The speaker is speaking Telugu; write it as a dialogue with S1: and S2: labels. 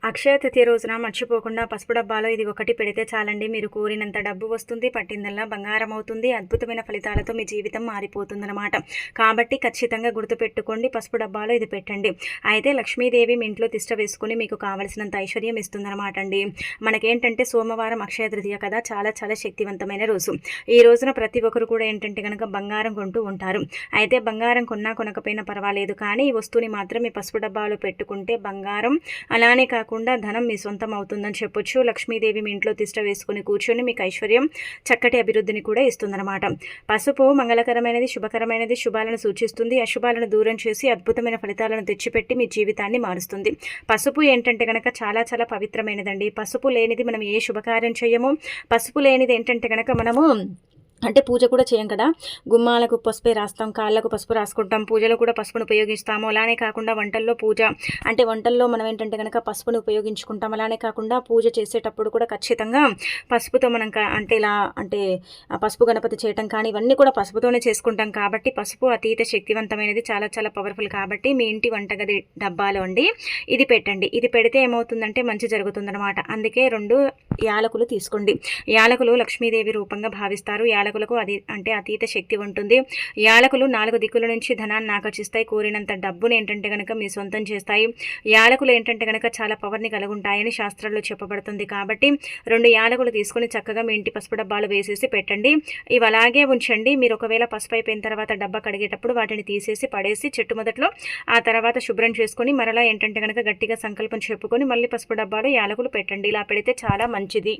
S1: అక్షయ తృతీయ రోజున మర్చిపోకుండా పసుపు డబ్బాలో ఇది ఒకటి పెడితే చాలండి. మీరు కోరినంత డబ్బు వస్తుంది, పట్టిందల్లా బంగారం అవుతుంది. అద్భుతమైన ఫలితాలతో మీ జీవితం మారిపోతుందన్నమాట. కాబట్టి ఖచ్చితంగా గుర్తుపెట్టుకోండి, పసుపు డబ్బాలో ఇది పెట్టండి. అయితే లక్ష్మీదేవి మీ ఇంట్లో తిష్ట వేసుకుని మీకు కావలసినంత ఐశ్వర్యం ఇస్తుందన్నమాట అండి. మనకేంటంటే సోమవారం అక్షయ తృతీయ కదా, చాలా చాలా శక్తివంతమైన రోజు. ఈ రోజున ప్రతి ఒక్కరు కూడా ఏంటంటే కనుక బంగారం కొంటూ ఉంటారు. అయితే బంగారం కొన్నా కొనకపోయినా పర్వాలేదు, కానీ ఈ వస్తువుని మాత్రం మీ పసుపు డబ్బాలో పెట్టుకుంటే బంగారం అలానే కాకుండా ధనం మీ సొంతం అవుతుందని చెప్పొచ్చు. లక్ష్మీదేవి మీ ఇంట్లో తిష్ట వేసుకుని కూర్చొని మీకు ఐశ్వర్యం, చక్కటి అభివృద్ధిని కూడా ఇస్తుందన్నమాట. పసుపు మంగళకరమైనది, శుభకరమైనది, శుభాలను సూచిస్తుంది. అశుభాలను దూరం చేసి అద్భుతమైన ఫలితాలను తెచ్చిపెట్టి మీ జీవితాన్ని మారుస్తుంది. పసుపు ఏంటంటే కనుక చాలా చాలా పవిత్రమైనదండి. పసుపు లేనిది మనం ఏ శుభకార్యం చేయము. పసుపు లేనిది ఏంటంటే కనుక మనము అంటే పూజ కూడా చేయం కదా. గుమ్మాలకు పసుపే రాస్తాం, కాళ్ళకు పసుపు రాసుకుంటాం, పూజలో కూడా పసుపును ఉపయోగిస్తాము. అలానే కాకుండా వంటల్లో పూజ అంటే వంటల్లో మనం ఏంటంటే కనుక పసుపును ఉపయోగించుకుంటాం. అలానే కాకుండా పూజ చేసేటప్పుడు కూడా ఖచ్చితంగా పసుపుతో మనం అంటే ఇలా అంటే పసుపు గణపతి చేయటం కానీ ఇవన్నీ కూడా పసుపుతోనే చేసుకుంటాం. కాబట్టి పసుపు అతీత శక్తివంతమైనది, చాలా చాలా పవర్ఫుల్. కాబట్టి మీ ఇంటి వంటగది డబ్బాలో అండి ఇది పెట్టండి. ఇది పెడితే ఏమవుతుందంటే మంచి జరుగుతుందన్నమాట. అందుకే 2 యాలకులు తీసుకోండి. యాలకులు లక్ష్మీదేవి రూపంగా భావిస్తారు. యాలకులకు అది అంటే అతీత శక్తి ఉంటుంది. యాలకులు 4 దిక్కుల నుంచి ధనాన్ని ఆకర్షిస్తాయి. కోరినంత డబ్బుని ఏంటంటే కనుక మీ సొంతం చేస్తాయి. యాలకులు ఏంటంటే కనుక చాలా పవర్ని కలిగి ఉంటాయని శాస్త్రాల్లో చెప్పబడుతుంది. కాబట్టి 2 యాలకులు తీసుకొని చక్కగా మీ ఇంటి పసుపు డబ్బాలు వేసేసి పెట్టండి. ఇవి అలాగే ఉంచండి. మీరు ఒకవేళ పసుపు అయిపోయిన తర్వాత డబ్బా కడిగేటప్పుడు వాటిని తీసేసి పడేసి చెట్టు మొదట్లో ఆ తర్వాత శుభ్రం చేసుకొని మరలా ఏంటంటే కనుక గట్టిగా సంకల్పం చెప్పుకొని మళ్ళీ పసుపు డబ్బాలో యాలకులు పెట్టండి. ఇలా పెడితే చాలా మంచిది.